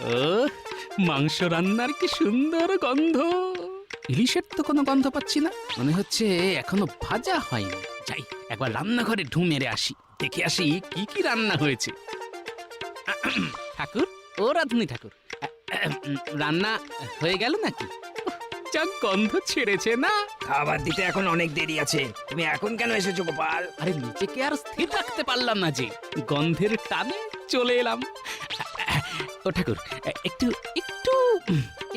ও, মাংস রান্নার কি সুন্দর গন্ধ। ইলিশের তো কোনো গন্ধ পাচ্ছি না, মনে হচ্ছে এখনো ভাজা হয়নি। যাই একবার রান্নাঘরে ঢু মেরে আসি, দেখে আসি কি কি রান্না হয়েছে। ঠাকুর, ও রাধুনি ঠাকুর, রান্না হয়ে গেল নাকি? যা গন্ধ ছেড়েছে না। খাবার দিতে এখন অনেক দেরি আছে, তুমি এখন কেন এসেছো গোপাল? আরে নিজেকে আর স্থির রাখতে পারলাম না যে, গন্ধের টানে চলে এলাম। ও ঠাকুর, একটু একটু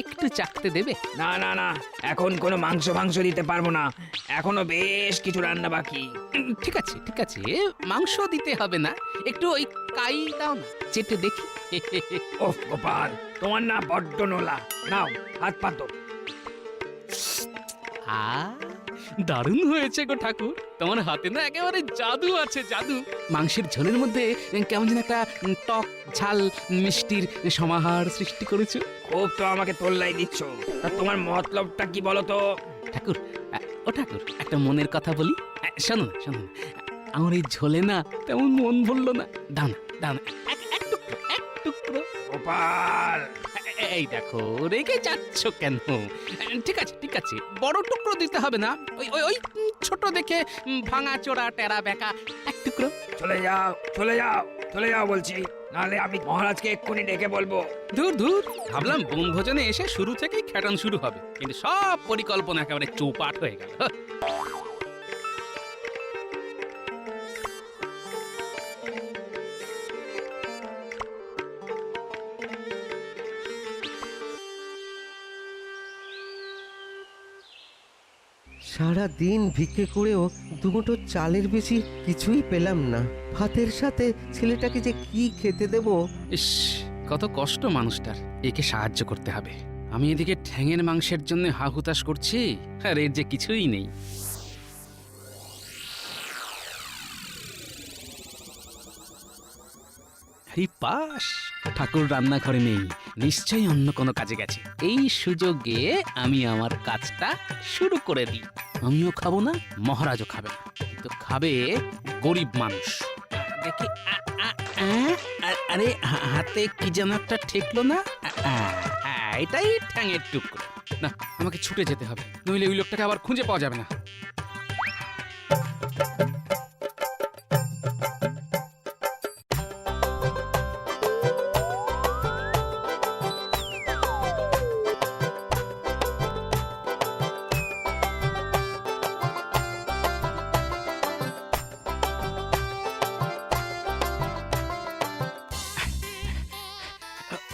একটু চাখতে দেবে? না না না, এখন কোনো মাংস দিতে পারবো না, এখনো বেশ কিছু রান্না বাকি। ঠিক আছে ঠিক আছে, মাংস দিতে হবে না, একটু ওই কাই দাও না, চেটে দেখি। ওহ গোপাল, তোমার না বড্ড নোলা। নাও, হাত পাতো। দারুণ হয়েছে গো ঠাকুর, তোমার হাতে না একেবারে জাদু আছে, জাদু। মাংসের ঝোলের মধ্যে কেমন যেন একটা টক ঝাল মিষ্টির সমাহার সৃষ্টি করেছো। খুব তো আমাকে তোল্লাই দিচ্ছ, তা তোমার মতলবটা কি বলো তো? ঠাকুর, ও ঠাকুর, একটা মনের কথা বলি। শোনো না শোনো না, আমার এই ঝোলে না তেমন মন ভরলো না, দাও না দাও না, এক টুকরো, এক টুকরো। গোপাল, এই দেখো, রেগে যাচ্ছ কেন? ঠিক আছে ঠিক আছে, বড় টুকরো দিতে হবে না, ওই ওই ওই ছোট দেখে ভাঙা চোরা টেরা বেঁকা এক টুকরো। চলে যাও চলে যাও চলে যাও বলছি, নাহলে আমি মহারাজকে এক্ষুনি ডেকে বলবো। দূর দূর, ভাবলাম বনভোজনে এসে শুরু থেকেই খ্যাটন শুরু হবে, কিন্তু সব পরিকল্পনা একেবারে চৌপাট হয়ে গেল। সারা দিন ভিক্ষে করেও দুমুঠো চালের বেশি কিছুই পেলাম না। ভাতের সাথে ছেলেটাকে যে কি খেতে দেব। ইস, কত কষ্ট মানুষটার, একে সাহায্য করতে হবে। আমি এদিকে ঠ্যাঙের মাংসের জন্য হাহুতাশ করছি, আর এর যে কিছুই নেই। পাস, ঠাকুর রান্নাঘরে নেই, নিশ্চয়ই অন্য কোনো কাজে গেছে। এই সুযোগে আমি আমার কাজটা শুরু করে দিই। আমিও খাবো না, মহারাজও খাবে না, কিন্তু খাবে গরিব মানুষ। দেখি, আরে হাতে কি যেন একটা ঠেকলো না। এটাই ঠ্যাঙের টুকরো। না, আমাকে ছুটে যেতে হবে, নইলে ওই লোকটাকে আবার খুঁজে পাওয়া যাবে না।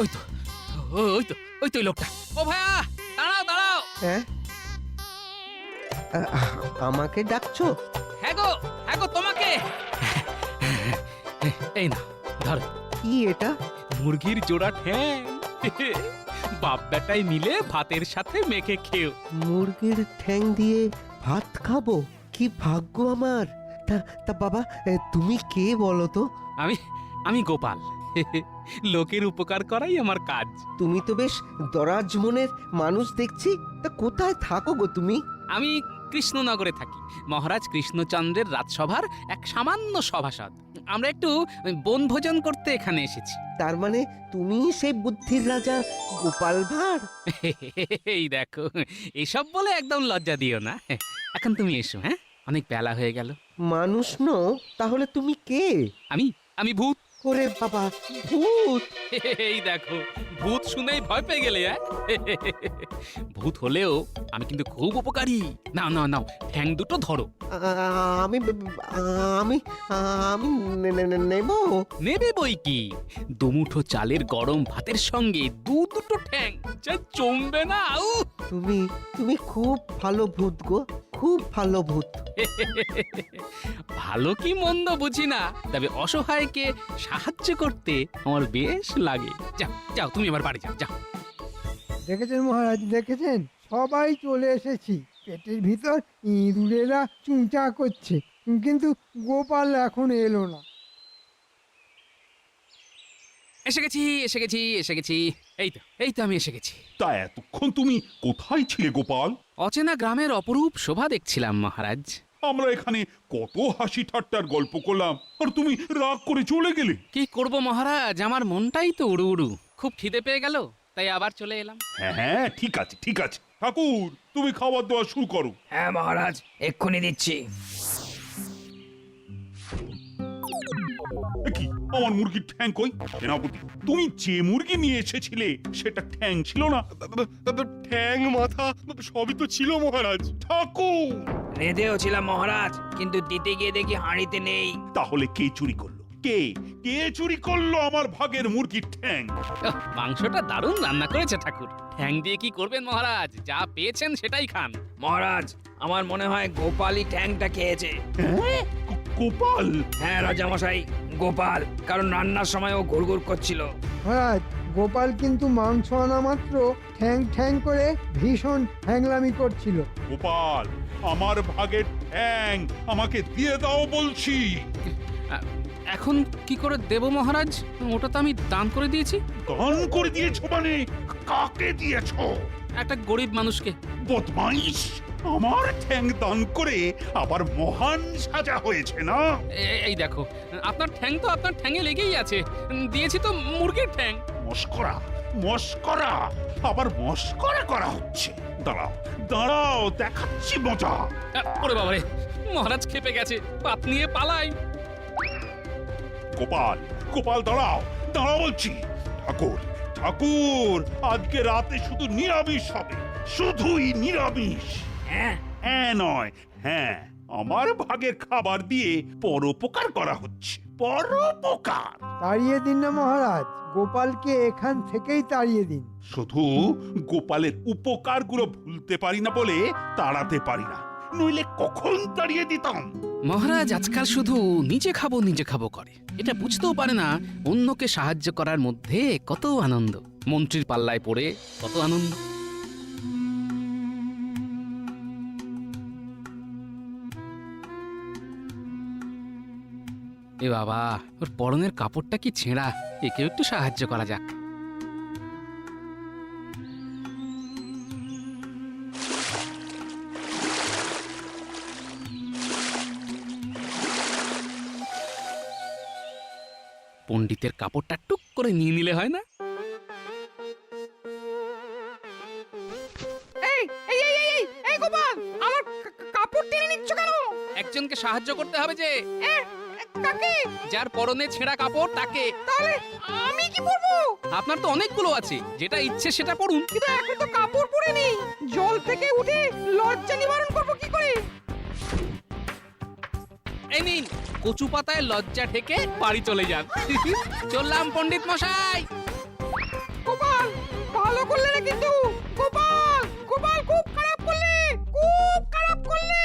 ওই তো ওই তো ওই তো ওই লোকটা। ও ভাইয়া, দাঁড়াও দাঁড়াও। হ্যাঁ, আমাকে ডাকছো? হ্যাঁ গো তোমাকে। এই না, ধরো। কি এটা? মুরগির জোড়া ঠ্যাং। বাপ বেটাই মিলে ভাতের সাথে মেখে খেও। মুরগির ঠ্যাং দিয়ে ভাত খাবো? কি ভাগ্য আমার! তা তা বাবা, তুমি কে বলো তো? আমি গোপাল। লোকের উপকার করাই আমার কাজ। তুমি তো বেশ দরাজ মনের মানুষ দেখছি। তা কোথায় থাকো গো তুমি? আমি কৃষ্ণনগরে থাকি, মহারাজ কৃষ্ণচন্দ্রের রাজসভার এক সামান্য সভাসদ। আমরা একটু বনভোজন করতে এখানে এসেছি। তার মানে তুমি সেই বুদ্ধির রাজা গোপাল ভাঁড়? এই দেখো, এসব বলে একদম লজ্জা দিও না। এখন তুমি এসো, হ্যাঁ, অনেক বেলা হয়ে গেল। মানুষ নও, তাহলে তুমি কে? আমি ভূত। ওরে বাবা, ভূত! এই দেখো, ভূত শুনেই ভয় পেয়ে গেলে। ভূত হলেও আমি কিন্তু খুব উপকারী। নাও নাও নাও, ঠ্যাং দুটো ধরো। আমি আমি আমি নেব? নেবে বই কি, দুমুঠো চালের গরম ভাতের সঙ্গে দুটো ঠ্যাং যা জমবে না। তুমি তুমি খুব ভালো ভূত গো, খুব ভালো ভূত। ভালো কি মন্দ বুঝি না, তবে অসহায়কে সাহায্য করতে আমার বেশ লাগে। যাও যাও, তুমি এবার বাড়ি যাও, যাও। দেখেছেন মহারাজ, দেখেছেন, সবাই চলে এসেছি। পেটের ভিতর ইঁদুরেরা চুঁচা করছে, কিন্তু গোপাল এখন এলো না। এসে গেছি। এই তো আমি এসে গেছি। তা এতক্ষণ তুমি কোথায় ছিলে গোপাল? অচেনা গ্রামের অপরূপ শোভা দেখছিলাম মহারাজ। আমরা এখানে কত হাসি ঠাট্টার গল্প করলাম, আর তুমি রাগ করে চলে গেলে। কি করব মহারাজ, আমার মনটাই তো উড়ু উড়ু। খুব খিদে পেয়ে গেল, তাই আবার চলে এলাম। হ্যাঁ হ্যাঁ, ঠিক আছে ঠিক আছে। ঠাকুর, তুমি খাবার দাওয়া শুরু করো। হ্যাঁ মহারাজ, এক্ষুনি দিচ্ছি। এ কি, আমার মুরগির ঠ্যাং কই? সেনাপতি, তুমি যে মুরগি নিয়ে এসেছিলে সেটা ঠ্যাং ছিল না? ঠ্যাং মাথা সবই তো ছিল মহারাজ। ঠাকুর, রেঁধেও ছিলাম মহারাজ, কিন্তু দিতে গিয়ে দেখি হাঁড়িতে নেই। তাহলে কে চুরি করলো? কে কে চুরি করলো আমার ভাগের মুরগির ঠ্যাং? আহ, মাংসটা দারুণ রান্না করেছে ঠাকুর। ঠ্যাং দিয়ে কি করবেন মহারাজ? যা পেয়েছেন সেটাই খান। মহারাজ, আমার মনে হয় গোপালই ঠ্যাংটা খেয়েছে। হ্যাঁ? গোপাল? হ্যাঁ রাজামশাই, গোপাল, কারণ রান্নার সময় ও ঘুরঘুর করছিল। মহারাজ, গোপাল কিন্তু মাংস আনা মাত্র ঠ্যাং ঠ্যাং করে ভীষণ হ্যাংলামি করছিল। গোপাল, আমার ভাগের ঠ্যাং আমাকে দিয়ে দাও বলছি। আহ, এখন কি করে দেব মহারাজ? ওটা তো আমি দান করে দিয়েছি দান করে দিয়েছো মানে? কাকে দিয়েছো? একটা গরিব মানুষকে। বদমাইশ, আমার ঠ্যাং দান করে আবার মহান সাজা হয়েছে না? এই দেখো, আপনার ঠ্যাং তো আপনার ঠ্যাঙে লেগেই আছে। দিয়েছি তো মুরগির ঠ্যাং। মস্করা মস্করা, আবার মস্করা করা হচ্ছে। দাঁড়াও দাঁড়াও, দেখাচ্ছি মজা। ওরে বাবারে, মহারাজ খেপে গেছে, পাত নিয়ে পালাই। গোপাল গোপাল, দাঁড়াও দাঁড়াও বলছি। ঠাকুর ঠাকুর, আজকে রাতে শুধু নিরামিষ হবে, শুধুই নিরামিষ। হ্যাঁ, হ্যাঁ নয়, হ্যাঁ, আমার ভাগের খাবার দিয়ে পরোপকার করা হচ্ছে, পরোপকার। তাড়িয়ে দিন না মহারাজ, গোপালকে এখান থেকেই তাড়িয়ে দিন। শুধু গোপালের উপকারগুলো ভুলতে পারি না বলে তাড়াতে পারি না, নইলে কখন তাড়িয়ে দিতাম। মহারাজ আজকাল শুধু নিজে খাবো করে। এটা বুঝতেও পারে না অন্যকে সাহায্য করার মধ্যে কত আনন্দ। মন্ত্রীর পাল্লায় পড়ে কত আনন্দ। এ বাবা, ওর পরনের কাপড়টা কি ছেঁড়া, একেও একটু সাহায্য করা যাক। পণ্ডিতের কাপড়টা টুক করে নিয়ে নিলে হয় না? এই গোপাল, আমার কাপড় টেনে নিচ্ছ কেন? একজনকে সাহায্য করতে হবে যে, কাকে? যার পরনে ছেঁড়া কাপড় তাকে। তাহলে আমি কি পরবো? আপনার তো অনেকগুলো আছে, যেটা ইচ্ছে সেটা পড়ুন। কিন্তু এখন তো কাপড় পরে নেই, জল থেকে উঠে লজ্জা নিবারণ করবো কি করে? এই নিন, কচু পাতায় লজ্জা ঠেকে বাড়ি চলে যান। চললাম পণ্ডিত মশাই। গোপাল, ভালো করলে না কিন্তু। গোপাল, গোপাল, খুব খারাপ করলে, খুব খারাপ করলে।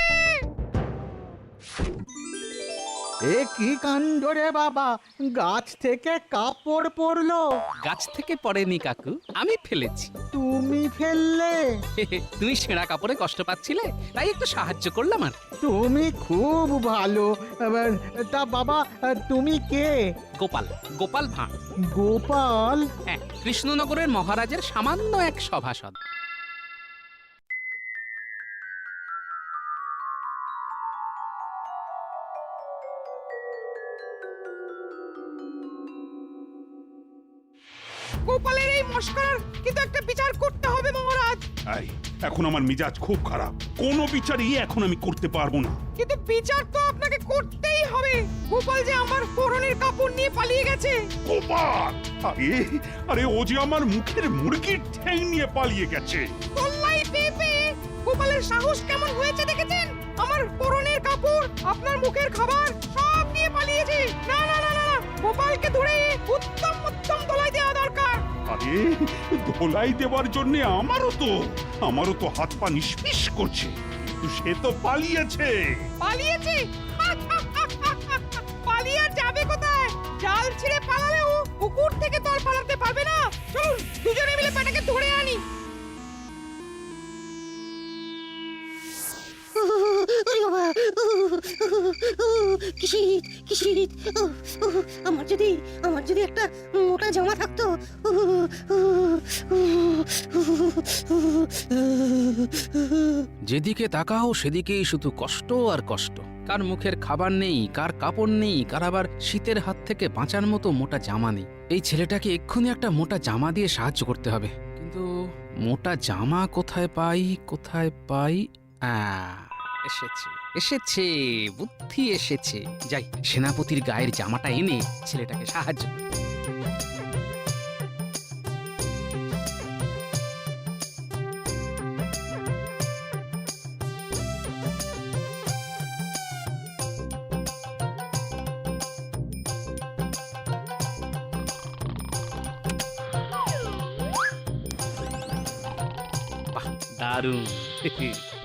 এ কি কাণ্ড রে বাবা, গাছ থেকে কাপড় পড়লো। গাছ থেকে পড়েনি কাকু, আমি ফেলেছি। তুমি ফেললে? তুমি ছেঁড়া কাপড়ে কষ্ট পাচ্ছিলে, তাই একটু সাহায্য করলাম। আর তুমি খুব ভালো। এবার তা বাবা, তুমি কে? গোপাল, গোপাল ভাঁড়। গোপাল? হ্যাঁ, কৃষ্ণনগরের মহারাজের সামান্য এক সভাসদ। গোপালের এই মস্করার কিন্তু একটা বিচার করতে হবে মহারাজ। এই, এখন আমার মেজাজ খুব খারাপ, কোনো বিচারই এখন আমি করতে পারবো না। কিন্তু বিচার তো আপনাকে করতেই হবে। গোপাল যে আমার পরনের কাপড় নিয়ে পালিয়ে গেছে। গোপাল, আরে আরে, ও যে আমার মুখের মুরগির ঠ্যাং নিয়ে পালিয়ে গেছে। তল্লাই পেয়ে পেয়ে গোপালের সাহস কেমন হয়েছে দেখেছেন? আমার পরনের কাপড়, আপনার মুখের খাবার সব নিয়ে পালিয়েছে। না না না না, গোপালকে ধরে উত্তম উত্তম দলাই দেওয়া দরকার। আরে, ধোলাই দেওয়ার জন্য আমারও তো হাত পা নিষ্পিস করছে, কিন্তু সে তো পালিয়েছে। পালিয়েছে? পালিয়ে আর যাবে কোথায়? জাল ছিঁড়ে পালালেও পুকুর থেকে তো আর পালাতে পারবে না। চলুন দুজনে মিলে পেটাকে ধরে আনি। আমার যদি একটা মোটা জামা থাকতো। যেদিকে তাকাও সেদিকেই শুধু কষ্ট আর কষ্ট। কার মুখের খাবার নেই, কার কাপড় নেই, কার আবার শীতের হাত থেকে বাঁচার মতো মোটা জামা নেই। এই ছেলেটাকে এক্ষুনি একটা মোটা জামা দিয়ে সাহায্য করতে হবে। কিন্তু মোটা জামা কোথায় পাই, কোথায় পাই? এসেছে এসেছে, বুদ্ধি এসেছে। যাই, সেনাপতির গায়ের জামাটা এনে ছেলেটাকে সাহায্য করি। বাহ, দারুণ!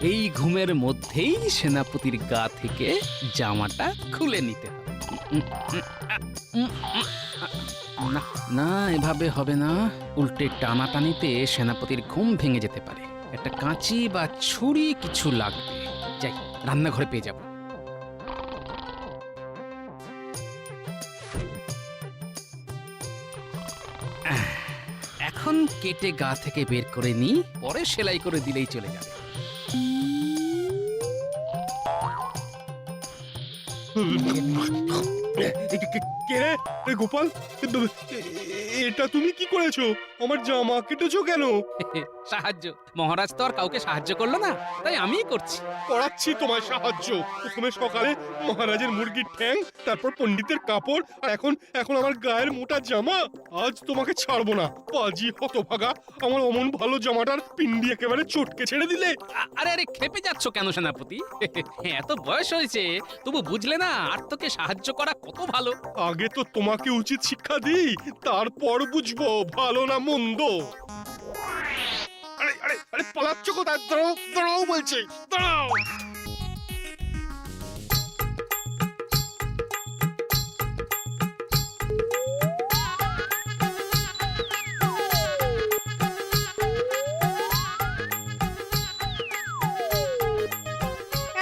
এই ঘুমের মধ্যেই সেনাপতির গা থেকে জামাটা খুলে নিতে হবে। না না, এভাবে হবে না। উল্টে টানাটানিতে সেনাপতির ঘুম ভেঙে যেতে পারে। একটা কাঁচি বা ছুরি কিছু লাগবে। যাই, রান্নাঘরে পেয়ে যাব। এখন কেটে গা থেকে বের করে নিই, পরে সেলাই করে দিলেই চলে যাবে। কে রে? এ গোপাল, এটা তুমি কি করেছো? আমার জামা কেটেছো কেন? সাহায্য? মহারাজ তো আর কাউকে সাহায্য করলো না, তাই আমিই করছি। করাচ্ছি তোমায় সাহায্য। প্রথমে সকালে মহারাজের মুরগির ঠ্যাং, তারপর পণ্ডিতের কাপড়, আর এখন আমার গায়ের মোটা জামা। আজ তোমাকে ছাড়বো না, পাজি হতভাগা। আমার অমন ভালো জামাটার পিন্ডি একেবারে চটকে ছেড়ে দিলে। আরে আরে, খেপে যাচ্ছ কেন সেনাপতি? এত বয়স হয়েছে, তবু বুঝলে না আর তোকে সাহায্য করা কত ভালো। আগে তো তোমাকে উচিত শিক্ষা দিই, তারপর বুঝবো ভালো না মন্দ। আরে আরে আরে, পালাচ্ছ কোথায়? দাঁড়াও দাঁড়াও বলছি, দাঁড়াও।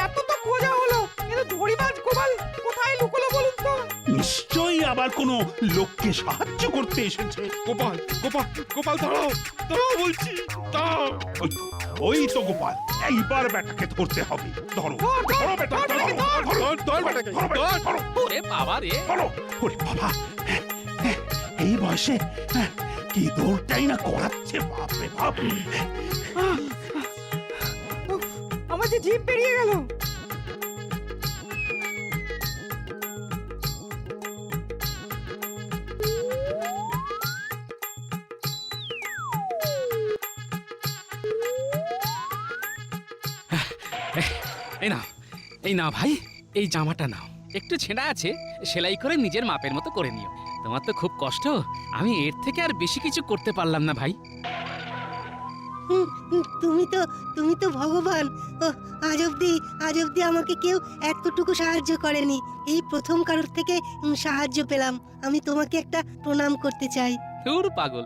এত তো খোঁজা হলো, কিন্তু ধরিবাজ গোপাল কোথায় লুকোলো বলুন তো? নিশ্চয়ই আবার কোনো লোককে সাহায্য করতে এসেছে। গোপাল গোপাল গোপাল, দাঁড়াও দাঁড়াও বলছি, দাঁড়াও। ওই তো গোপাল, এইবার বেটাকে ধরতে হবে। ধরো ধরো বেটা, ধরো, ধরো, ধর বেটাকে, ধরো বেটা, ধর। ধরো, ওরে বাবা রে! ধরো। ওরে বাবা, এই বয়সে কি দৌড়টাই না করাচ্ছে, বাপ রে বাপ। উফ, আমার যে জিভ বেরিয়ে গেল। এই নাও, এই নাও ভাই, এই জামাটা নাও। একটু ছেঁড়া আছে, সেলাই করে নিজের মাপের মতো করে নিও। তোমার তো খুব কষ্ট, আমি এর থেকে আর বেশি কিছু করতে পারলাম না ভাই। তুমি তো ভগবান। ও, আজ অব্দি আমাকে কেউ এতটুকু সাহায্য করেনি। এই প্রথম কারোর থেকে সাহায্য পেলাম। আমি তোমাকে একটা প্রণাম করতে চাই। ধুর পাগল,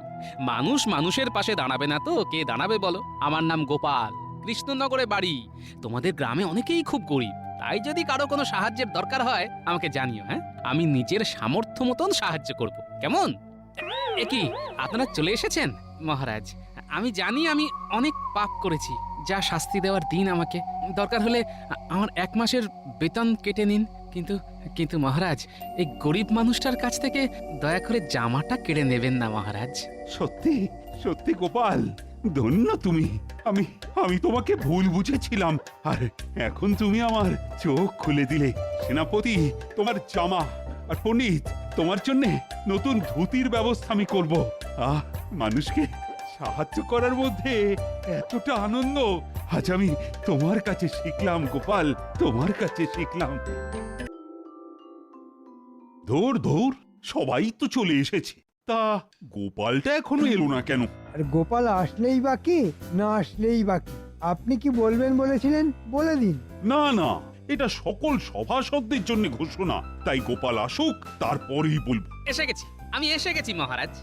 মানুষ মানুষের পাশে দাঁড়াবে না তো কে দাঁড়াবে বলো? আমার নাম গোপাল, কৃষ্ণনগরে বাড়ি। তোমাদের গ্রামে অনেকেই খুব গরিব, তাই যদি কারো কোনো সাহায্যের দরকার হয় আমাকে জানিও। হ্যাঁ, আমি নিজের সামর্থ্য মতন সাহায্য করব, কেমন? এ কি, আপনারা চলে এসেছেন? মহারাজ, আমি জানি আমি অনেক পাপ করেছি, যা শাস্তি দেওয়ার দিন আমাকে। দরকার হলে আমার 1 মাসের বেতন কেটে নিন, কিন্তু কিন্তু মহারাজ, এই গরিব মানুষটার কাছ থেকে দয়া করে জামাটা কেড়ে নেবেন না মহারাজ। সত্যি সত্যি গোপাল, ধন্য তুমি। আমি তোমাকে ভুল বুঝেছিলাম, আর এখন তুমি আমার চোখ খুলে দিলে। সেনাপতি, তোমার জামা, আর পণ্ডিত, তোমার জন্য নতুন ধুতির ব্যবস্থা আমি করব। মানুষকে সাহায্য করার মধ্যে এতটা আনন্দ আজ আমি তোমার কাছে শিখলাম গোপাল, তোমার কাছে শিখলাম। ধুর ধুর, সবাই তো চলে এসেছে, তা গোপালটা এখনো এলো না কেন? আর গোপাল আসলেই বাকি, না আসলেই বাকি। আপনি কি বলবেন বলেছিলেন, বলে দিন। না না, এটা সকল সভাসদদের জন্য ঘোষণা, তাই গোপাল আসুক, তারপরেই বলবো। এসে গেছি, আমি এসে গেছি মহারাজ।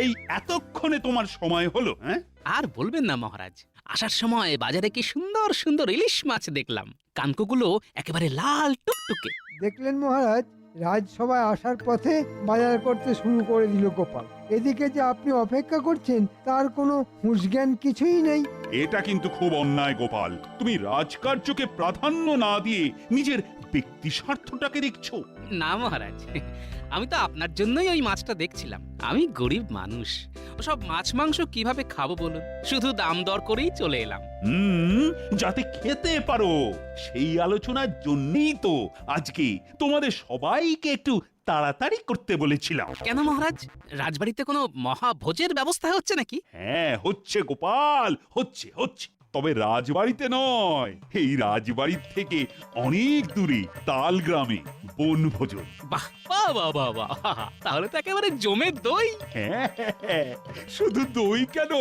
এই এতক্ষণে তোমার সময় হলো? হ্যাঁ, আর বলবেন না মহারাজ, আসার সময় বাজারে কি সুন্দর সুন্দর ইলিশ মাছ দেখলাম। কানকোগুলো একেবারে লাল টুকটুকে। দেখলেন মহারাজ, রাজসভায় আসার পথে বাজার করতে শুরু করে দিল গোপাল। এদিকে যে আপনি অপেক্ষা করছেন তার কোনো হুঁশজ্ঞান কিছুই নেই। এটা কিন্তু খুব অন্যায় গোপাল, তুমি রাজকার্যকে প্রাধান্য না দিয়ে নিজের ব্যক্তি স্বার্থটাকে দেখছো। না মহারাজ, আমি তো আপনার জন্যই ওই মাছটা দেখছিলাম। আমি গরিব মানুষ, ওসব মাছ মাংস কিভাবে খাবো বলুন, শুধু দাম দর করেই চলে এলাম। যাতে খেতে পারো সেই আলোচনার জন্যই তো আজকে তোমাদের সবাইকে একটু তাড়াতাড়ি করতে বলেছিলাম। কেন মহারাজ, রাজবাড়িতে কোনো মহাভোজের ব্যবস্থা হচ্ছে নাকি? হ্যাঁ হচ্ছে গোপাল, হচ্ছে হচ্ছে, তবে রাজবাড়িতে নয়, এই রাজবাড়ির থেকে অনেক দূরে তাল গ্রামে বনভোজন। বাহ বাহ বাহ বাহ বাহ, তাহলে তো একেবারে জমের দই। হ্যাঁ, শুধু দই কেন,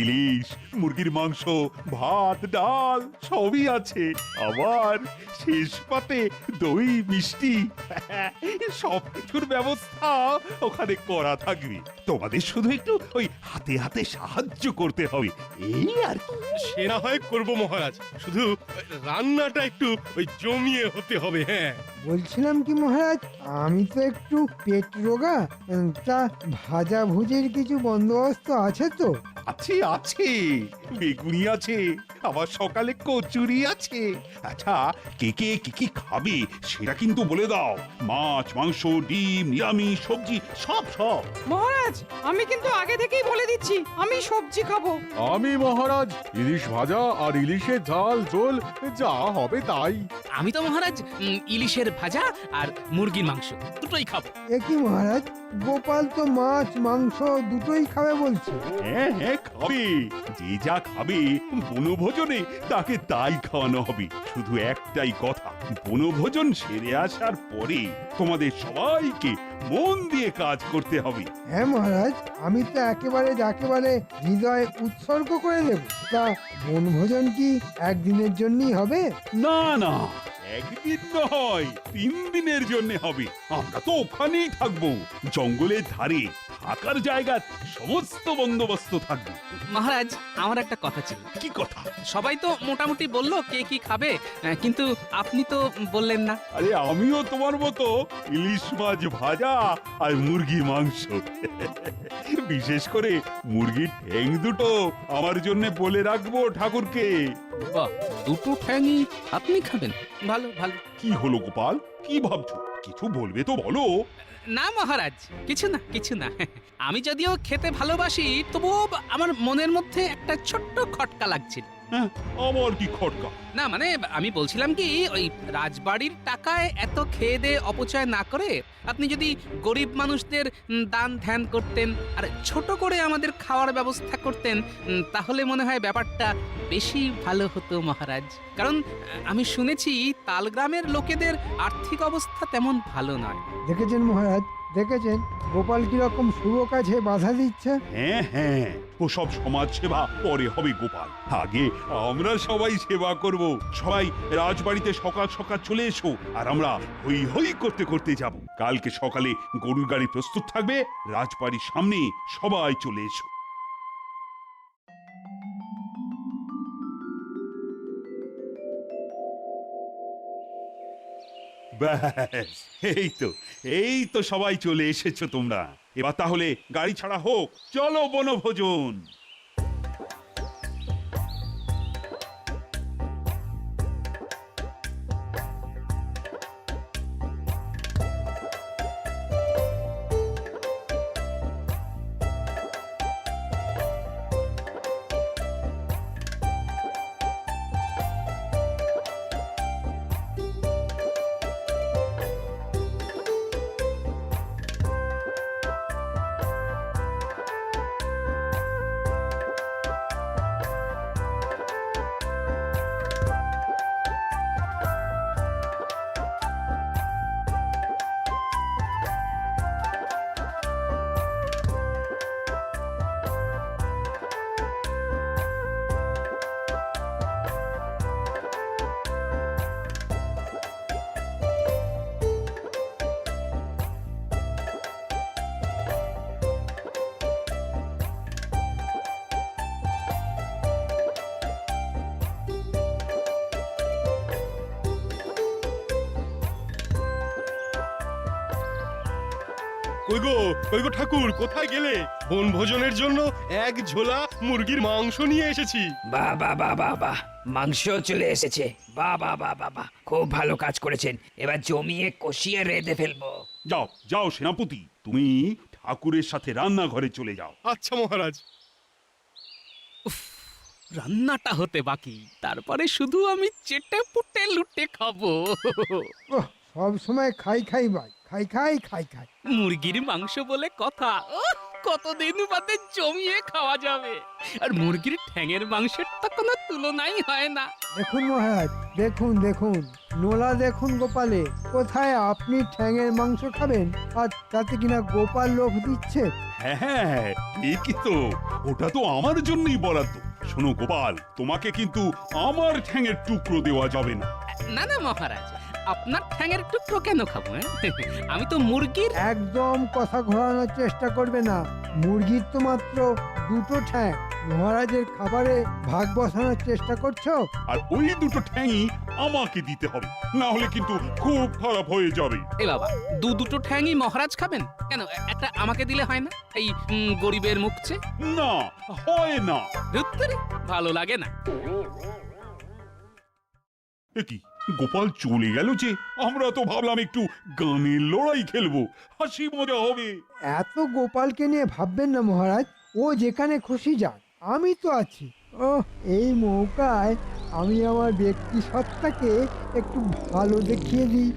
ইলিশ, মুরগির মাংস, ভাত, ডাল সবই আছে। আবার শেষ পাতে দই, মিষ্টি, সব কিছুর ব্যবস্থা ওখানে করা থাকবে। তোমাদের শুধু একটু ওই হাতে হাতে সাহায্য করতে হবে, এই আর কি। সে না হয় করবো মহারাজ, শুধু রান্নাটা একটু ওই জমিয়ে হতে হবে। হ্যাঁ, বলছিলাম কি মহারাজ, আমি তো একটু পেট রোগা, তা ভাজা ভুজির কিছু বন্দোবস্ত আছে তো? আছে আছে, বেগুনি আছে, আবার সকালে কচুরি আছে। আচ্ছা, কে কে কি কি খাবে সেটা কিন্তু বলে দাও। মাছ, মাংস, ডিম, নিরামিষ, সবজি সব সব। মহারাজ, আমি কিন্তু আগে থেকেই বলে দিচ্ছি, আমি সবজি খাবো। আমি মহারাজ ইলিশ ভাজা আর ইলিশের ঝাল ঝোল যা হবে তাই। আমি তো মহারাজ ইলিশের ভাজা আর মুরগির মাংস দুটোই খাবো। এ কি মহারাজ, গোপাল তো মাছ মাংস দুটোই খাবে বলছে। হ্যাঁ হ্যাঁ, খাবে, যে যা খাবে বনভোজনে তাকে তাই খাওয়ানো হবে। শুধু একটাই কথা, বনভোজন সেরে আসার পরে তোমাদের সবাইকে মন দিয়ে কাজ করতে হবে। হ্যাঁ মহারাজ, আমি তো একেবারে হৃদয় উৎসর্গ করে দেব। তা বনভোজন কি একদিনের জন্যই হবে? না না, একদিন নয়, 3 দিনের জন্য হবে। আমরা তো ওখানেই থাকবো, জঙ্গলের ধারে থাকার জায়গা সমস্ত বন্দোবস্ত থাকবে। মহারাজ, আমার একটা কথা ছিল। কি কথা? সবাই তো মোটামুটি বললো কে কি খাবে, কিন্তু আপনি তো বললেন না। আরে আমিও তোমার মতো ইলিশ মাছ ভাজা আর মুরগির মাংস, বিশেষ করে মুরগির ঠ্যাং দুটো আমার জন্য বলে রাখবো ঠাকুরকে। বাহ, দুটো ঠ্যাংই আপনি খাবেন? ভালো ভালো। কি হলো গোপাল, কি ভাবছো? কিছু বলবে তো বলো। না মহারাজ, কিছু না কিছু না। আমি যদিও খেতে ভালোবাসি, তবুও আমার মনের মধ্যে একটা ছোট্ট খটকা লাগছিল। হ্যাঁ, আমার কি খটকা? না মানে আমি বলছিলাম কি, ওই রাজবাড়ির টাকায় এত খেয়ে দিয়ে অপচয় না করে আপনি যদি গরিব মানুষদের দান ধ্যান করতেন আর ছোট করে আমাদের খাওয়ার ব্যবস্থা করতেন, তাহলে মনে হয় ব্যাপারটা বেশি ভালো হতো মহারাজ। কারণ আমি শুনেছি তালগ্রামের লোকেদের আর্থিক অবস্থা তেমন ভালো নয়। দেখেছেন মহারাজ, দেখেছেন গোপাল কিরকম শুভ কাজে বাধা দিচ্ছে। হ্যাঁ হ্যাঁ, ওসব সমাজ সেবা পরে হবে গোপাল, আগে আমরা সবাই সেবা করব। সবাই রাজবাড়িতে সকাল সকাল চলে এসো, আর আমরা হই হই করতে করতে যাব। কালকে সকালে গরুর গাড়ি প্রস্তুত থাকবে, রাজবাড়ির সামনে সবাই চলে এসো। ব্যাস, এই তো সবাই চলে এসেছো তোমরা। এবার তাহলে গাড়ি ছাড়া হোক, চলো বনভোজন। কই গো ঠাকুর, কোথায় গেলে? বনভোজনের জন্য এক ঝোলা মুরগির মাংস নিয়ে এসেছি। বাহ বাহ বাহ বাহ বাহ, মাংস চলে এসেছে। বাহ বাহ বাহ বাহ বাহ, খুব ভালো কাজ করেছেন। এবার জমিয়ে কষিয়ে রেঁধে ফেলবো। যাও যাও সেনাপতি, তুমি ঠাকুরের সাথে রান্নাঘরে চলে যাও। আচ্ছা মহারাজ। রান্নাটা হতে বাকি, তারপরে শুধু আমি চেটে পুটে লুটে খাবো। ওহ, সব সময় খাই খাই ভাই, খাই খাই খাই খাই। মুরগির মাংস বলে কথা, কতদিন বাদে জমিয়ে খাওয়া যাবে। আর মুরগির ঠ্যাঙের মাংসের তো কোনো তুলনাই হয় না। দেখুন মহারাজ, দেখুন দেখুন, নোলা দেখুন গোপালে, কোথায় আপনি ঠ্যাঙের মাংস খাবেন আর তাতে কিনা গোপাল লোভ দিচ্ছে। হ্যাঁ ঠিকই তো, ওটা তো আমার জন্যই বরাদ্দ। শোনো গোপাল, তোমাকে কিন্তু আমার ঠ্যাঙের টুকরো দেওয়া যাবে না। না না মহারাজ, আপনার ঠ্যাঙের টুকরো কেন খাবো? আমি তো মুরগির। একদম কথা ঘোরানোর চেষ্টা করবে না, মুরগির তো মাত্র দুটো ঠ্যাং, মহারাজের খাবারে ভাগ বসানোর চেষ্টা করছো। আর ওই দুটো ঠ্যাংই আমাকে দিতে হবে, না হলে কিন্তু খুব খারাপ হয়ে যাবে। এ বাবা, দুটো ঠ্যাংই মহারাজ খাবেন কেন? একটা আমাকে দিলে হয় না? এই গরিবের মুখছে। না, হয় না। ধুত্তুরি, ভালো লাগে না। এ কি, গোপাল চলে গেল যে? আমরা তো ভাবলাম একটু গানের লড়াই খেলবো, হাসি মজা হবে। এত গোপালকে নিয়ে ভাববেন না মহারাজ, ও যেখানে খুশি যাক, আমি তো আছি। ও, এই মৌকায় আমি আমার ব্যক্তি সত্তাকে একটু ভালো দেখিয়ে দিই।